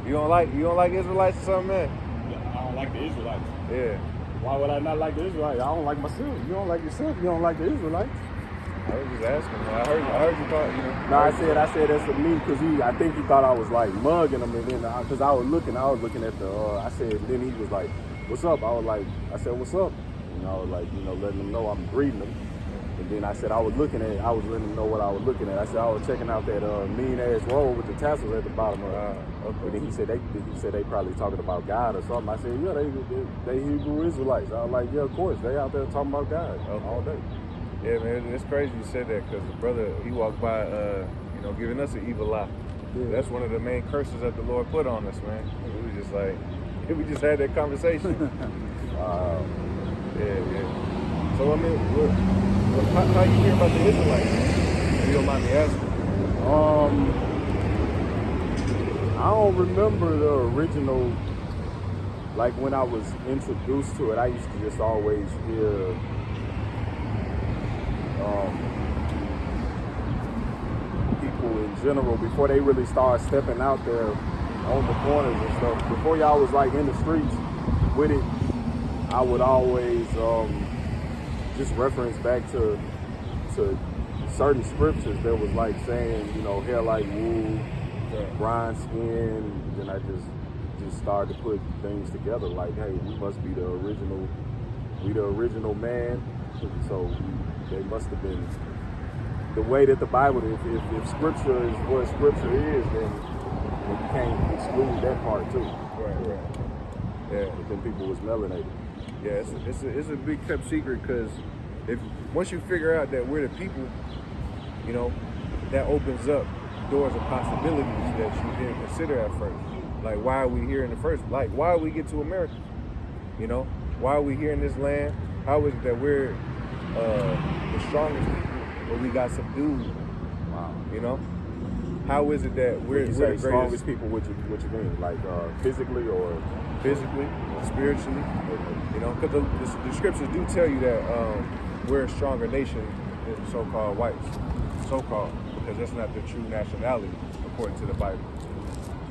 You don't like Israelites or something, man? I don't like the Israelites. Yeah. Why would I not like the Israelites? I don't like myself. You don't like yourself. You don't like the Israelites. I was just asking, man. I heard you talk, you know. No, I said that's for me because I think he thought I was like mugging him, and then because I was looking at the. I said, then he was like, "What's up?" I said, "What's up?" And I was like, letting him know I'm greeting him. And then I said I was letting him know what I was looking at. I said I was checking out that mean ass robe with the tassels at the bottom of it. Okay. And then he said they probably talking about God or something. I said, yeah, they Hebrew Israelites. I was like, yeah, of course, they out there talking about God all day. Yeah, man, it's crazy you said that because the brother, he walked by, giving us an evil eye. Yeah. That's one of the main curses that the Lord put on us, man. We just had that conversation. Yeah. So, I mean, how you hear about the Israelites, if you don't mind me asking? I don't remember the original, like when I was introduced to it, I used to just always hear people in general, before they really started stepping out there on the corners and stuff, before y'all was like in the streets with it, I would always just reference back to certain scriptures that was like saying, hair like wool, bronze skin. Then I just started to put things together like, hey, we must be the original man. So they must have been the way that the Bible, if scripture is what scripture is, then you can't exclude that part too. Right. Yeah. But then people was melanated. Yeah, it's a big kept secret because once you figure out that we're the people, that opens up doors of possibilities that you didn't consider at first. Like, why are we here in the first? Like, why did we get to America? Why are we here in this land? How is it that we're the strongest people, but we got subdued? Wow. How is it that we're the strongest people? What you mean? Like physically or spiritually? Because the scriptures do tell you that we're a stronger nation than so-called whites. So-called, because that's not the true nationality according to the Bible.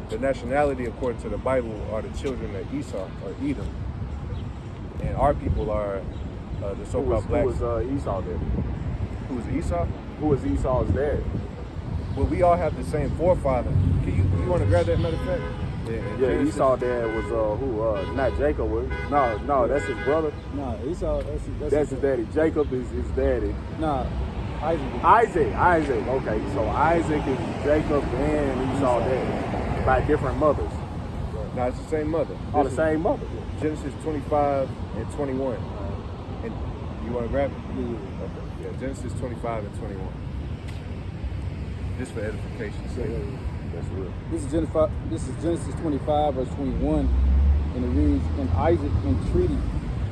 The nationality according to the Bible are the children of Esau or Edom, and our people are the so-called blacks. Who was Esau then? Who was Esau? Who was Esau's dad? Well, we all have the same forefather. You want to grab that, matter of fact? Yeah, Esau dad was who? Not Jacob. No, that's his brother. No, Esau. That's his daddy. Jacob is his daddy. No, Isaac. Okay, so Isaac is Jacob and Esau dad by different mothers. No, it's the same mother. The same mother. Genesis 25 and 21. And you want to grab it? Yeah. Okay. Yeah, Genesis 25 and 21. Just for edification's sake. That's real. This is Genesis 25, verse 21, and it reads, "And Isaac entreated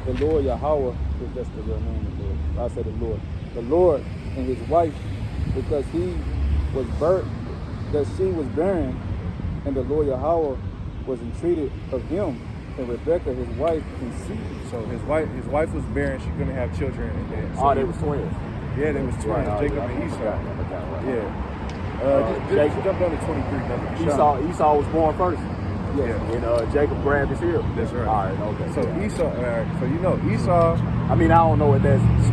the Lord Yahweh," because that's the real name of the Lord. I said the Lord and his wife, because she was barren, and the Lord Yahweh was entreated of him, and Rebekah his wife conceived. So his wife was barren; she couldn't have children. And then, so they was twins. Yeah, they was twins, Right, Jacob and Esau. Right. Yeah. Just jump down to 23. Esau was born first. Yeah. And Jacob grabbed his heel. That's right. All right, okay. So Esau, Esau. I mean, I don't know what that's the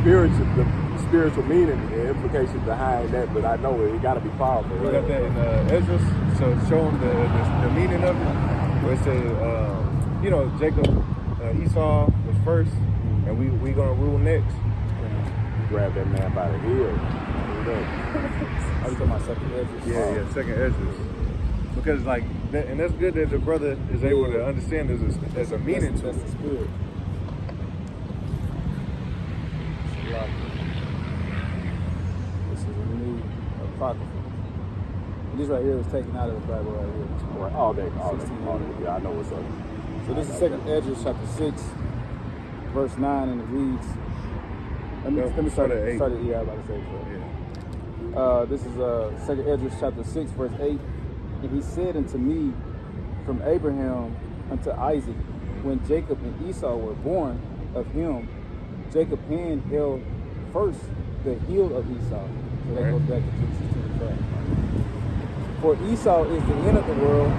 spiritual meaning, the implications behind that, but I know it got to be powerful. We got that in Esdras, so show them the meaning of it. Where it says, Jacob, Esau was first, and we gonna rule next. Grab that man by the heel. I was talking about second Esdras. Yeah, second Esdras. Because and that's good that the brother is able to understand there's a meaning to it. That's the spirit. This is a new apocrypha. And this right here was taken out of the Bible right here. Right. All day. Yeah, I know what's up. So this is second Esdras chapter 6, verse 9, and it reads. Let me start it. Yeah, I'm about to say it. Yeah. This is second Esdras chapter 6, verse 8. And he said unto me, from Abraham unto Isaac, when Jacob and Esau were born of him, Jacob's hand held first the heel of Esau. So that goes back to Genesis 25. For Esau is the end of the world,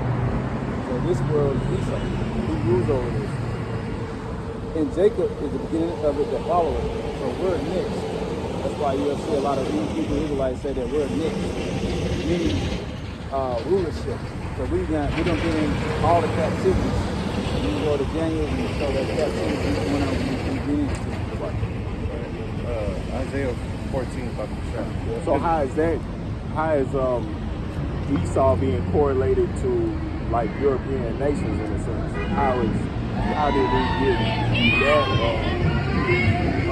So this world is Esau. He rules over this. And Jacob is the beginning of it, the follower. So we're next. That's why you'll see a lot of Hebrew Israelites say that we're next, meaning rulership. So we don't get in all the captivities. We go to Daniel and show that captivity is going on from the beginning to the right. Isaiah 14 about the trap. So how is Esau being correlated to like European nations in a sense? How did we get that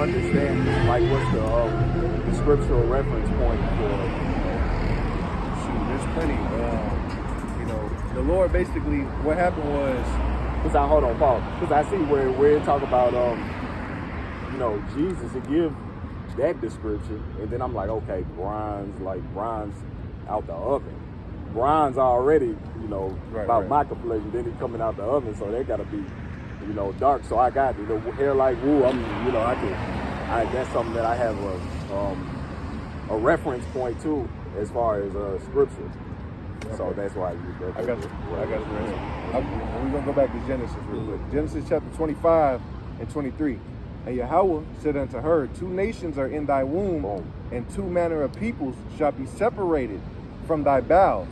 understanding? Like what's the scriptural reference point for? Shoot, there's plenty. The Lord basically, what happened was, Hold on, Paul. Because I see where it talk about Jesus to give that description, and then I'm like, okay, bronze out the oven. Bronze already, my complexion. Then it coming out the oven, so they gotta be, dark. So I got hair like wool. That's something that I have a reference point to as far as scripture. Okay. So that's why I got you. We're gonna go back to Genesis real quick. Genesis chapter 25 and 23. And Yahweh said unto her, 2 nations are in thy womb, and 2 manner of peoples shall be separated from thy bowels.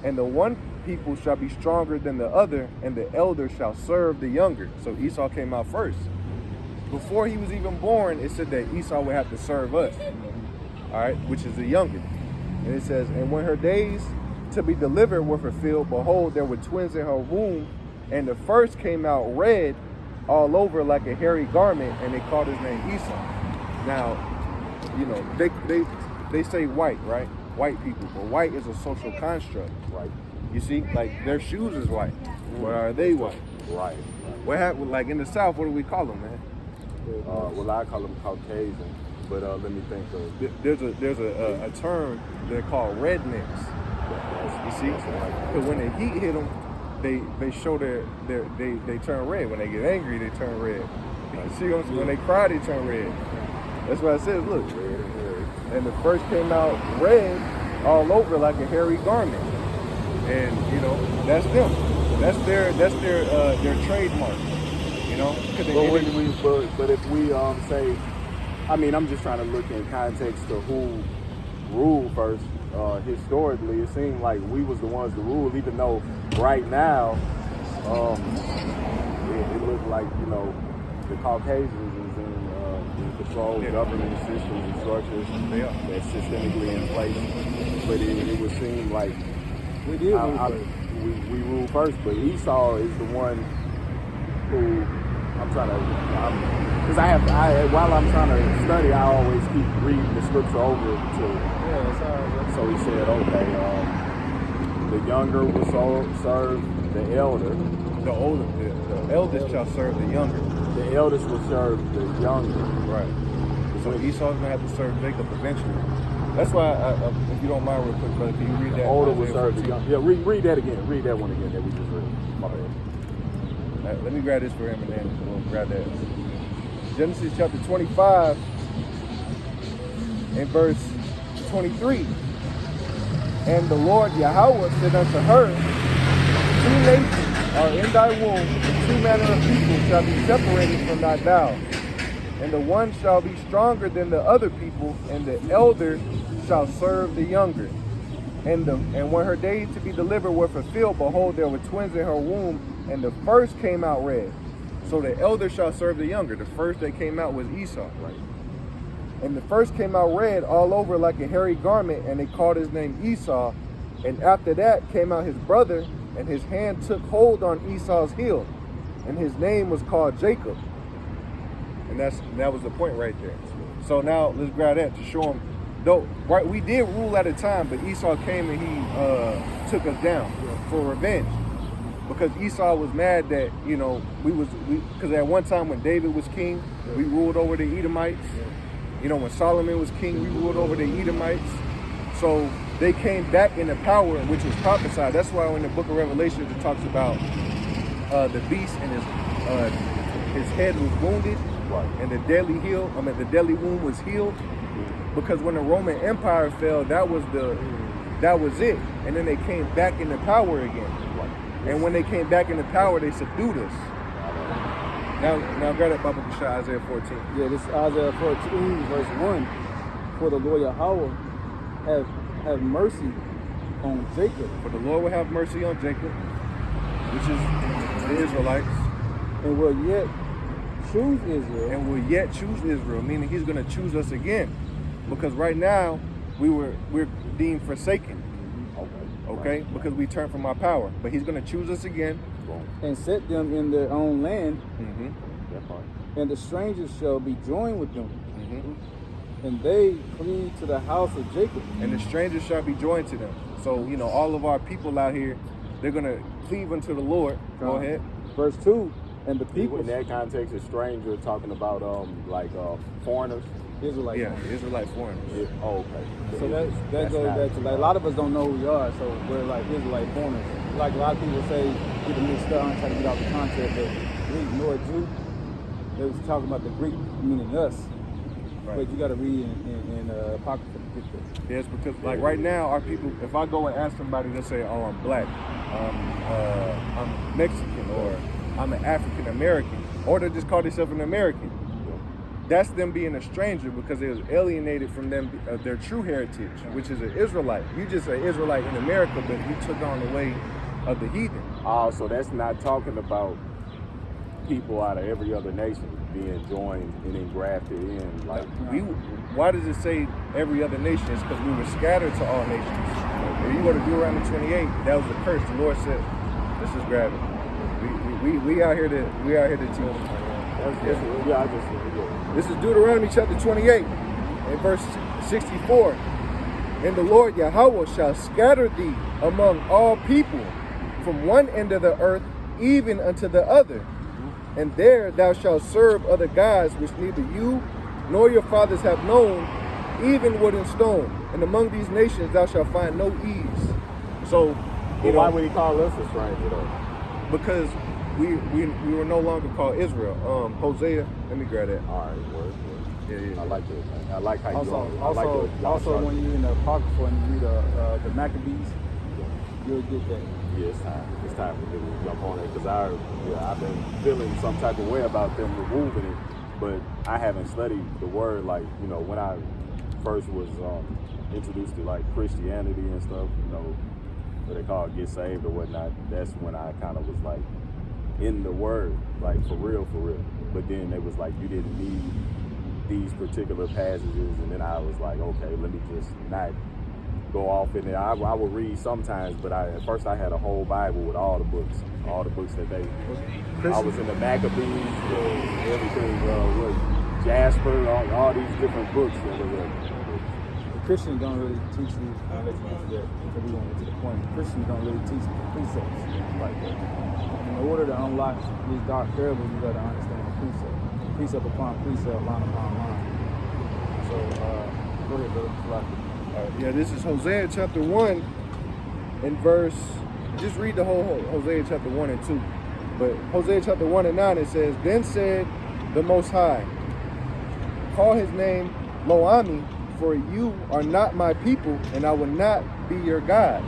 And the one people shall be stronger than the other, and the elder shall serve the younger. So Esau came out first. Before he was even born, it said that Esau would have to serve us, all right, which is the younger. And it says, and when her days to be delivered were fulfilled, behold, there were twins in her womb, and the first came out red all over like a hairy garment, and they called his name Esau. Now, they say white, right? White people, but white is a social construct, right? You see, like their shoes is white, but are they white? Right. What happened? Like in the South, what do we call them, man? Well, I call them Caucasian, but let me think of. There's a term they're called rednecks. You see, because when the heat hit them, they show they turn red. When they get angry, they turn red. You see, when they cry, they turn red. That's what I said. Look, and the first came out red all over like a hairy garment, and that's them. That's their trademark. But if we say, I'm just trying to look in context to who ruled first. Historically, it seemed like we was the ones to rule, even though right now it looked like the Caucasians is in control, government systems and structures that's systemically in place. But it would seem like we rule first. But Esau is the one who while I'm trying to study, I always keep reading the scripture over to. So he said, okay, the younger will serve the elder. The eldest shall serve the younger. The eldest will serve the younger. Right. So Esau's gonna have to serve Jacob eventually. That's why, if you don't mind, real quick, brother, can you read that? The older will serve the younger. Yeah, read that again. Read that one again that we just read. My bad. Let me grab this for him, and then we'll grab that. Genesis chapter 25 and verse 23. And the Lord Yahweh said unto her, 2 nations are in thy womb, and 2 manner of people shall be separated from thy bowels. And the one shall be stronger than the other people, and the elder shall serve the younger. And when her days to be delivered were fulfilled, behold, there were twins in her womb, and the first came out red. So the elder shall serve the younger. The first that came out was Esau. Right. And the first came out red all over like a hairy garment, and they called his name Esau. And after that came out his brother, and his hand took hold on Esau's heel, and his name was called Jacob. And that was the point right there. So now let's grab that to show him. Though right, we did rule at a time, but Esau came and he took us down for revenge. Because Esau was mad that, because at one time when David was king, we ruled over the Edomites. When Solomon was king, we ruled over the Edomites. So they came back into power, which was prophesied. That's why in the book of Revelation it talks about the beast and his head was wounded, and the deadly wound was healed. Because when the Roman Empire fell, that was it. And then they came back into power again. And when they came back into power, they subdued us. Now grab that Bible, Isaiah 14. Yeah, this is Isaiah 14, verse 1. For the Lord Yahweh have mercy on Jacob. For the Lord will have mercy on Jacob, which is the Israelites. And will yet choose Israel. And will yet choose Israel, meaning he's going to choose us again. Because right now, we're deemed forsaken. Okay? Right. Because we turned from our power. But he's going to choose us again. And set them in their own land. Mm-hmm. That part. And the strangers shall be joined with them. Mm-hmm. And they cleave to the house of Jacob. And the strangers shall be joined to them. So, all of our people out here, they're going to cleave unto the Lord. Go ahead. Verse 2. And the people. In that context, a stranger talking about foreigners. Israelite. Yeah, Israelite foreigners. Yeah. Oh, okay. So that goes back to a lot of us don't know who we are, so we're like Israelite foreigners. Like a lot of people say, get them mixed up and try to get off the concept, but Greek nor Jew, they was talking about the Greek meaning us. Right. But you got to read in Apocrypha to get this. Yes, because like right now, our people, if I go and ask somebody, they'll say, oh, I'm black, I'm Mexican, or I'm an African American, or they just call themselves an American. That's them being a stranger because they was alienated from them their true heritage, which is an Israelite. You just an Israelite in America, but you took on the way of the heathen. Oh, so that's not talking about people out of every other nation being joined and engrafted in. Like, why does it say every other nation? It's because we were scattered to all nations. If you go to Deuteronomy 28, that was the curse. The Lord said, "Let's just grab it. We out here to teach." This is Deuteronomy chapter 28 and verse 64. And the Lord Yahweh shall scatter thee among all people from one end of the earth even unto the other. And there thou shalt serve other gods which neither you nor your fathers have known, even wood and stone. And among these nations thou shalt find no ease. So, why would he call us a stranger though? Because we were no longer called Israel. Hosea, let me grab that. All right, word. Yeah. I like that. I like how you go. Also, when you're in the Apocrypha and you read the Maccabees, you'll get that. Yeah, it's time for me to jump on it because I've been feeling some type of way about them removing it, but I haven't studied the word like when I first was introduced to like Christianity and stuff. What they call get saved or whatnot. That's when I kind of was like in the word, like for real. But then it was like you didn't need these particular passages, and then I was like, okay, let me just not go off in there. I would read sometimes, but at first I had a whole Bible with all the books that they. I was in the Maccabees, everything, Jasper, all these different books that were. Christians don't really teach these. I'll let you get to that because we won't get to the point. Christians don't really teach precepts like that. In order to unlock these dark parables, you got to understand the precept upon precept, line upon line. So, go ahead, brother. Yeah, this is Hosea chapter 1 and verse. Just read the whole Hosea chapter 1 and 2. But Hosea chapter 1 and 9 it says, "Then said the Most High, call his name Lo-Ami, for you are not my people, and I will not be your God."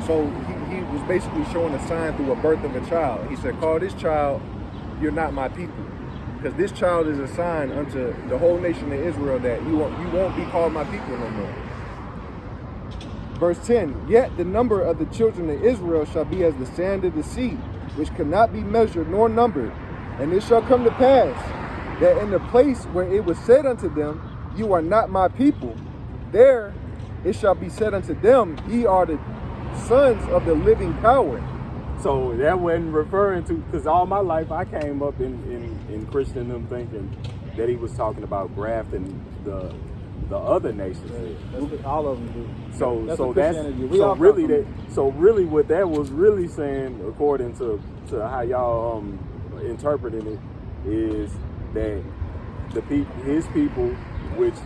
So he was basically showing a sign through a birth of a child. He said, call this child, you're not my people. Because this child is a sign unto the whole nation of Israel that you won't be called my people no more. Verse 10, "Yet the number of the children of Israel shall be as the sand of the sea, which cannot be measured nor numbered. And it shall come to pass that in the place where it was said unto them, you are not my people, there it shall be said unto them, ye are the sons of the living power." So that wasn't referring to, because all my life I came up in Christendom thinking that he was talking about grafting the other nations. That's what all of them do. So really what that was really saying, according to how y'all interpreting it, is that his people, which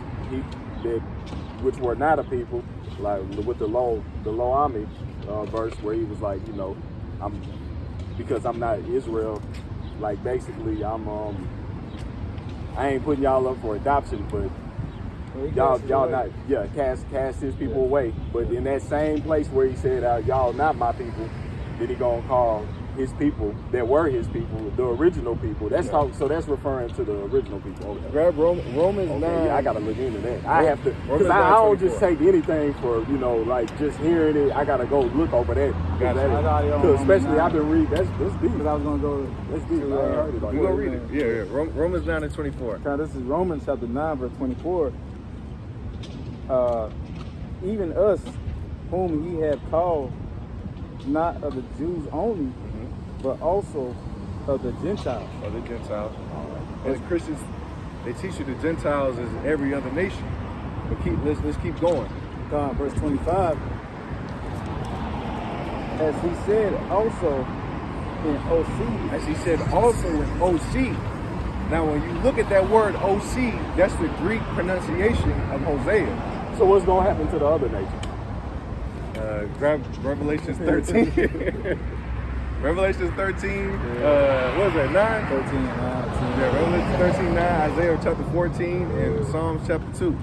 were not a people, like with the Lo-Ami verse where he was like, because I'm not Israel, like basically I ain't putting y'all up for adoption, but y'all not, cast his people away. But in that same place where he said, y'all not my people, then he gonna call his people that were his people, the original people. That's so that's referring to the original people. Okay. Grab Romans 9. Yeah, I gotta look into that. I have to, because Romans I don't 9:24. just take anything for, like just hearing it. I gotta go look over that. Because especially I've been reading. That's deep. Because I was gonna go. That's deep. I ain't heard it. We gonna read it. Yeah. Romans 9:24. This is Romans chapter 9, verse 24. Even us, whom he had called, not of the Jews only, but also of the Gentiles. Of the Gentiles. As Christians, they teach you the Gentiles is every other nation. But let's keep going. Verse 25. As he said also in OC. As he said also in OC. Now, when you look at that word OC, that's the Greek pronunciation of Hosea. So what's gonna happen to the other nations? Grab Revelations 13. Revelations 13, what is that, 9? 13 and 9. Yeah, Revelations 13, 9, Isaiah chapter 14, and Psalms chapter 2. Do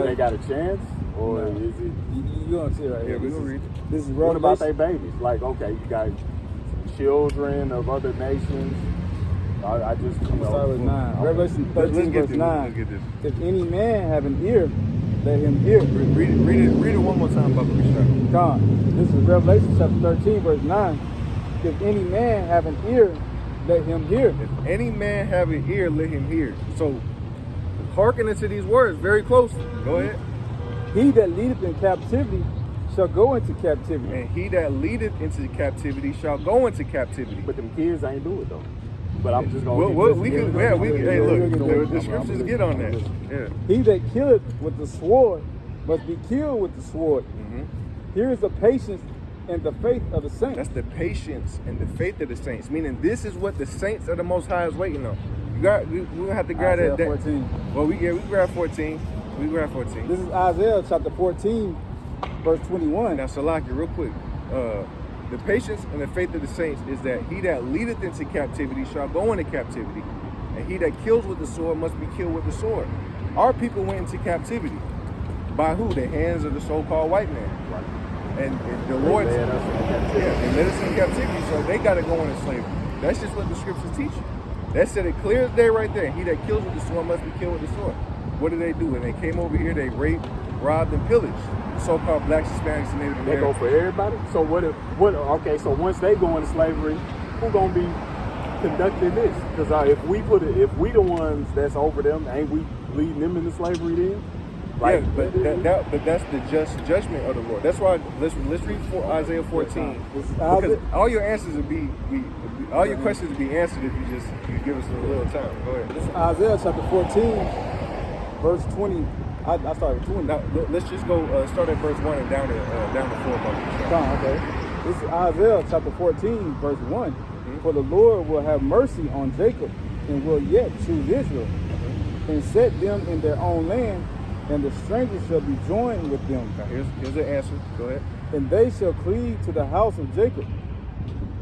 they got a chance? Or is it? You gonna see it right here. Yeah, we're gonna read it. This is What about their Revelation. babies? Like, okay, you got children of other nations. I just, Start with 9. Okay. Revelation Let's 13, get verse this. 9. Let's get this. If any man have an ear, let him hear. Read it one more time, Bubba. This is Revelation chapter 13, verse 9. If any man have an ear, let him hear. If any man have an ear, let him hear. So, hearken into these words very closely. Go ahead. He that leadeth in captivity shall go into captivity. And he that leadeth into captivity shall go into captivity. But them kids ain't do it though. But I'm just gonna. The scriptures get on that. Yeah. He that killeth with the sword must be killed with the sword. Here is the patience and the faith of the saints. That's the patience and the faith of the saints. Meaning, this is what the saints of the Most High is waiting on. We're gonna have to grab Isaiah that. 14. Well, we grab 14. We grab 14. This is Isaiah chapter 14, verse 21. Now, Salaki, real quick. The patience and the faith of the saints is that he that leadeth into captivity shall go into captivity, and he that kills with the sword must be killed with the sword. Our people went into captivity. By who? The hands of the so-called white man. Right. And the Lord, They led us into captivity. yeah, they led us into captivity, so they got to go into slavery. That's just what the scriptures teach you. That said it clear as day right there. He that kills with the sword must be killed with the sword. What did they do? When they came over here, they raped, robbed, and pillaged the so-called blacks, Hispanics, and Native Americans. They go for everybody. So okay, so once they go into slavery, who gonna be conducting this? Because if we the ones that's over them, ain't we leading them into slavery then? Like, yeah, but that's the just judgment of the Lord. That's why let's read Isaiah 14. Because all your answers would be all your questions would be answered if you give us a little time. Go ahead. This is Isaiah chapter 14. Verse 20, I started with 20. Now, let's just go start at verse 1 and down to 4. Okay. This is Isaiah chapter 14, verse 1. For the Lord will have mercy on Jacob and will yet choose Israel and set them in their own land, and the strangers shall be joined with them. Now, here's the answer. Go ahead. And they shall cleave to the house of Jacob,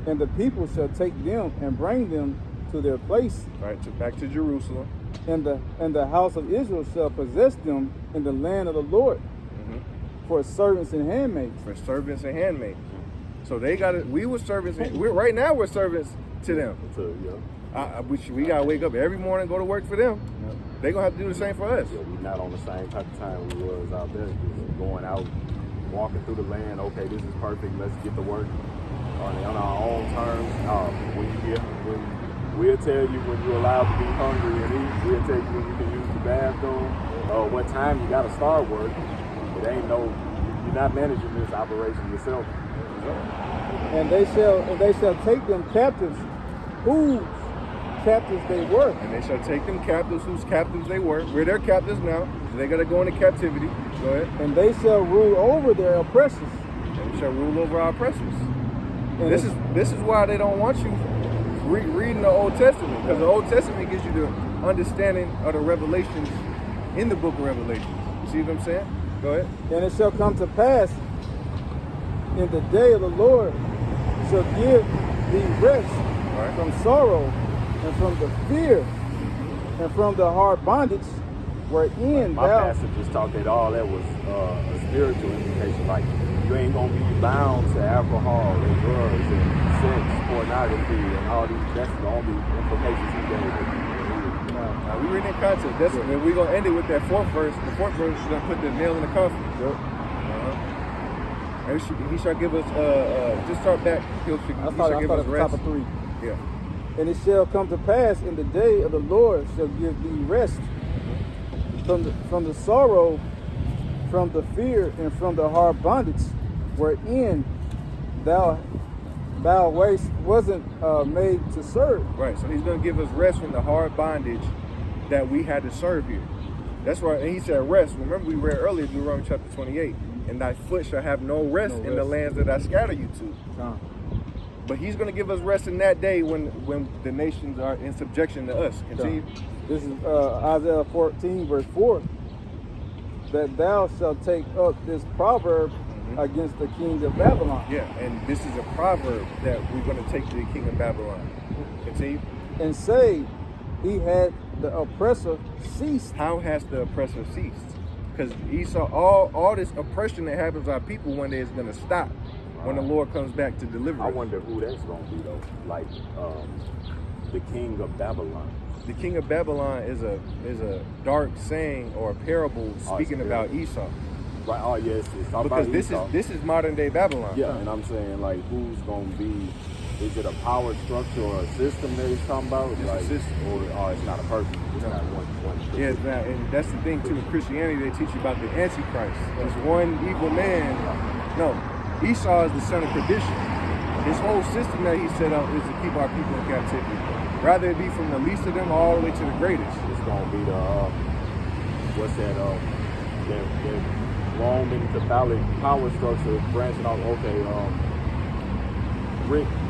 and the people shall take them and bring them to their place. Right, back to Jerusalem. And the house of Israel shall possess them in the land of the Lord for servants and handmaids. For servants and handmaids. So they got it. We were servants. Right now we're servants to them. We gotta wake up every morning, go to work for them. Yeah. They gonna have to do the same for us. Yeah, we're not on the same type of time we was out there. Just going out, walking through the land. Okay, this is perfect. Let's get to work on our own terms. We'll tell you when you're allowed to be hungry and eat. We'll tell you when you can use the bathroom. What time you got to start work. You're not managing this operation yourself. And they shall take them captives, whose captives they were. And they shall take them captives whose captives they were. We're their captives now, so they got to go into captivity. Go ahead. And they shall rule over their oppressors. And we shall rule over our oppressors. And this is why they don't want you reading the Old Testament, because the Old Testament gives you the understanding of the revelations in the book of Revelations. You see what I'm saying? Go ahead. And it shall come to pass in the day of the Lord shall give thee rest from sorrow and from the fear and from the hard bondage, wherein My thou pastor just talked that all that was a spiritual implication. Like, you ain't gonna be bound to alcohol and drugs and sex, pornography, and all these. That's the only implications he gave. We read in context. That's and we're gonna end it with that fourth verse. The fourth verse is gonna put the nail in the coffin. Yep. And he shall give us just start back. He shall give us rest. Top of 3. Yeah. And it shall come to pass in the day of the Lord shall give thee rest from the sorrow, from the fear, and from the hard bondage, wherein thou wasn't made to serve. Right. So he's going to give us rest from the hard bondage that we had to serve here. That's right. And he said rest. Remember we read earlier Deuteronomy chapter 28. And thy foot shall have no rest in the lands that I scatter you to. But he's going to give us rest in that day when the nations are in subjection to us. Continue. This is Isaiah 14 verse 4. That thou shalt take up this proverb against the king of Babylon. Yeah, and this is a proverb that we're going to take to the king of Babylon. Continue. And say, he had the oppressor ceased. How has the oppressor ceased? Because Esau, all this oppression that happens to our people one day is going to stop when the Lord comes back to deliver us. I wonder who that's going to be, though. Like, the king of Babylon. The king of Babylon is a dark saying or a parable speaking about Esau. Right. Oh yes, it's talking because about this is modern day Babylon. Yeah, and I'm saying, like, who's going to be? Is it a power structure or a system that he's talking about? It's like, a system. Or it's not a person. It's not one. Yeah, it's not, and that's the thing too. In Christianity, they teach you about the Antichrist. There's one evil man. No, Esau is the son of perdition. His whole system that he set up is to keep our people in captivity. Rather it be from the least of them all the way to the greatest. It's going to be the what's that? The Roman Catholic power structure branching off. Okay,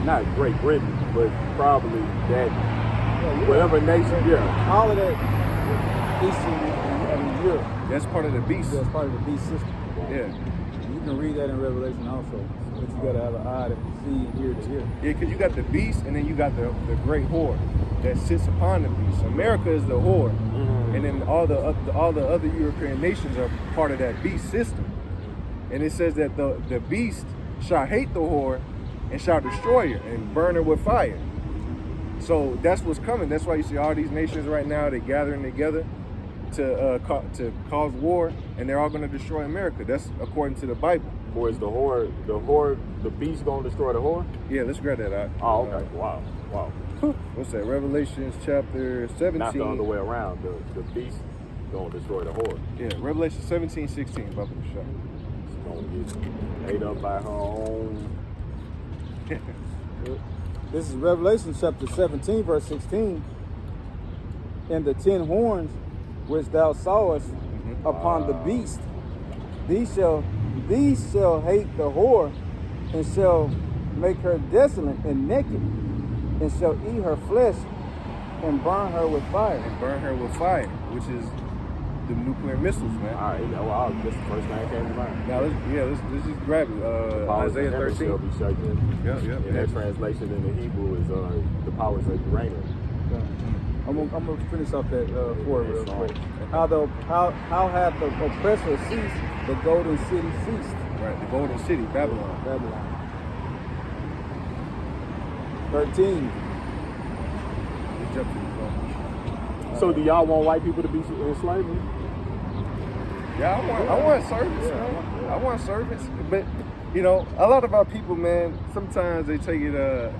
not Great Britain, but probably that whatever nation. Yeah, all of that Eastern and Europe. That's part of the beast. That's part of the beast system. Yeah. You can read that in Revelation also, but you got to have an eye to see and ear to hear. Yeah, because you got the beast, and then you got the great whore that sits upon the beast. America is the whore, and then all the other European nations are part of that beast system. And it says that the beast shall hate the whore and shall destroy her and burn her with fire. So that's what's coming. That's why you see all these nations right now, they're gathering together to cause war, and they're all going to destroy America. That's according to the Bible. Or is the beast going to destroy the whore? Yeah, let's grab that out. Oh, okay. Wow. What's that? Revelations chapter 17. Not the other way around. The beast going to destroy the whore. Yeah, Revelation 17:16. About the shot. She's going to get ate up by her own. This is Revelation chapter 17, verse 16. And the 10 horns which thou sawest upon the beast, these shall hate the whore, and shall make her desolate and naked, and shall eat her flesh, and burn her with fire. Which is the nuclear missiles, man. All right, wow, that's the first thing that came to mind. Now let's just grab it. Isaiah 13. Shall be shaken. Yeah. And that translation in the Hebrew is the powers of uranium. I'm gonna finish off that for real quick. How hath the oppressor ceased, the golden city ceased. Right, the golden city, Babylon. 13. We jump to the phone. So do y'all want white people to be in slavery? Yeah, I want servants, man. I want servants. But, you know, a lot of our people, man, sometimes they take it,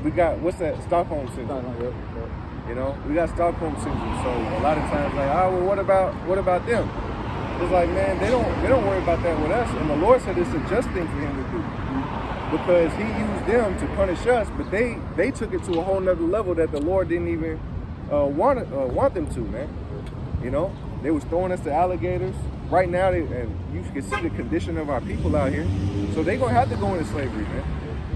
we got, what's that, Stockholm syndrome. You know, we got Stockholm syndrome. So a lot of times, like, well, what about them? It's like, man, they don't worry about that with us. And the Lord said it's a just thing for him to do. Because he used them to punish us, but they took it to a whole nother level that the Lord didn't even want them to, man. You know, they was throwing us to alligators. Right now, and you can see the condition of our people out here. So they're going to have to go into slavery, man.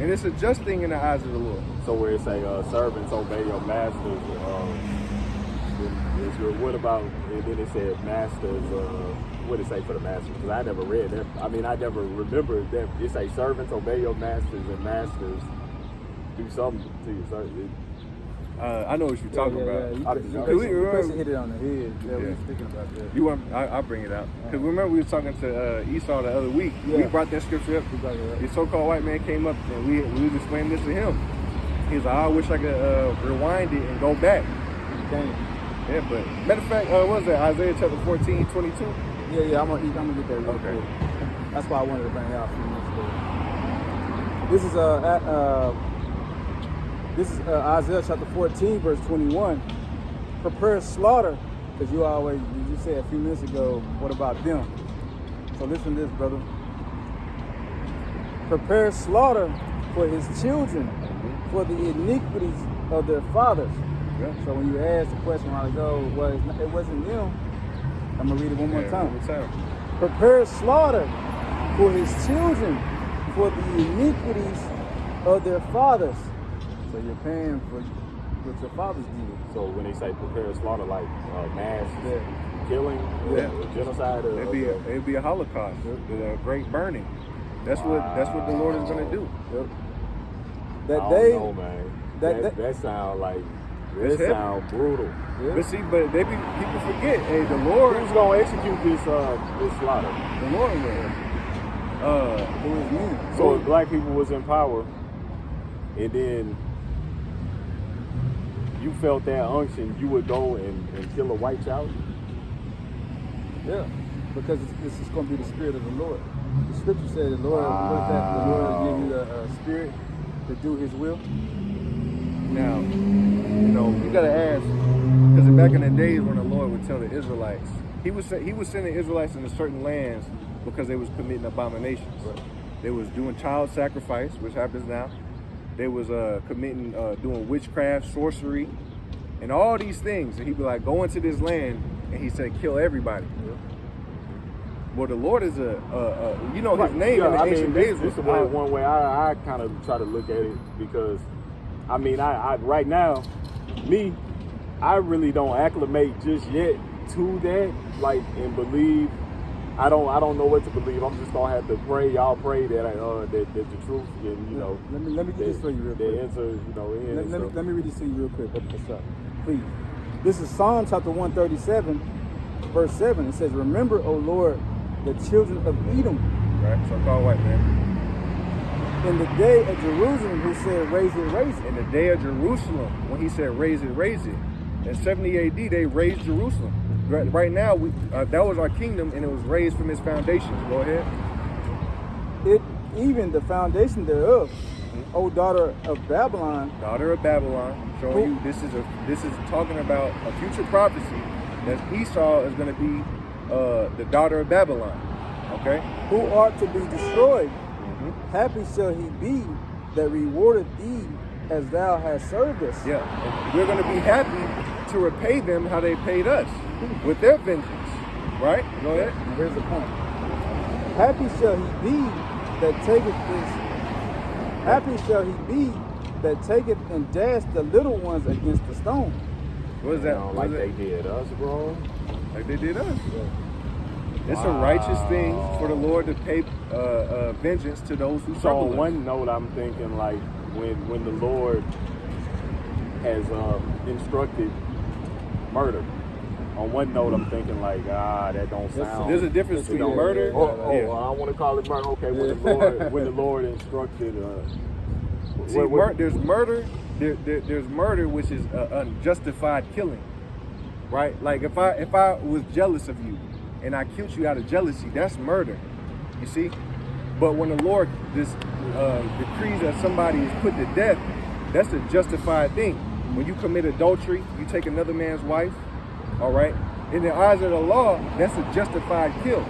And it's a just thing in the eyes of the Lord. So where it say, servants obey your masters, what about, and then it said masters, what did it say for the masters? Because I never read that. I mean, I never remember that. It say servants obey your masters, and masters do something to you. I know what you're talking about. You basically hit it on the head. Yeah, we was thinking about that. You want? I'll bring it out. Because remember we were talking to Esau the other week. Yeah. We brought that scripture up. The so-called white man came up and we was explaining this to him. He was like, I wish I could rewind it and go back. Dang. Yeah, but matter of fact, what was that? Isaiah chapter 14, 22? Yeah, I'm gonna get that real quick. That's why I wanted to bring it out a few minutes ago. This is Isaiah chapter 14, verse 21. Prepare slaughter, because you said a few minutes ago, what about them? So listen to this, brother. Prepare slaughter for his children, for the iniquities of their fathers. Yeah. So when you asked the question a while ago, it wasn't them. I'm gonna read it one more time. Prepare slaughter for his children, for the iniquities of their fathers. So you're paying for what your fathers did. So when they say prepare slaughter, like mass killing, genocide, it'd be a holocaust, a great burning. That's what the Lord is gonna do. Yep. That sounds like sound brutal. Yeah. But see, people forget. Hey, the Lord who's gonna execute this slaughter? The Lord will. Who is me? So if black people was in power, and then you felt that unction, you would go and kill a white child? Yeah, because this is going to be the spirit of the Lord. The scripture said the Lord, what is that? The Lord will give you the spirit to do his will. Now, you got to ask, because back in the days when the Lord would tell the Israelites, he was sending Israelites into certain lands because they was committing abominations. Right. They was doing child sacrifice, which happens now. They was doing witchcraft, sorcery, and all these things. And he'd be like, go into this land, and he said, kill everybody. Yeah. Well, the Lord is his name in the ancient days. This is one way I kind of try to look at it, because, I right now, I really don't acclimate just yet to that, and believe. I don't know what to believe. I'm just gonna have to pray. Y'all pray that that the truth, and Let me get this for you real quick. Let me read this to you real quick. Please. This is Psalm chapter 137, verse 7. It says, "Remember, O Lord, the children of Edom." Right. So-called white man. In the day of Jerusalem, who said, "Raise it, raise it." In the day of Jerusalem, when he said, "Raise it, raise it." In 70 AD, they raised Jerusalem. Right now, that was our kingdom, and it was raised from its foundations. Go ahead. Even the foundation thereof, O daughter of Babylon. Daughter of Babylon, showing you this is talking about a future prophecy that Esau is going to be the daughter of Babylon. Okay. Who ought to be destroyed? Happy shall he be that rewarded thee as thou hast served us. Yeah, and we're going to be happy to repay them how they paid us with their vengeance. Right? Go ahead. And here's the point. Happy shall he be that taketh this. Happy shall he be that taketh and dash the little ones against the stone. What is that? Like they did us, bro. Like they did us. It's a righteous thing for the Lord to pay vengeance to those who So on one note, I'm thinking when the Lord has instructed murder. On one note, I'm thinking that don't sound. There's a difference between murder. I want to call it murder. Okay, when the Lord instructed. There's murder. There's murder, which is unjustified killing, right? Like if I was jealous of you, and I killed you out of jealousy, that's murder. You see? But when the Lord decrees that somebody is put to death, that's a justified thing. When you commit adultery, you take another man's wife, all right? In the eyes of the law, that's a justified kill.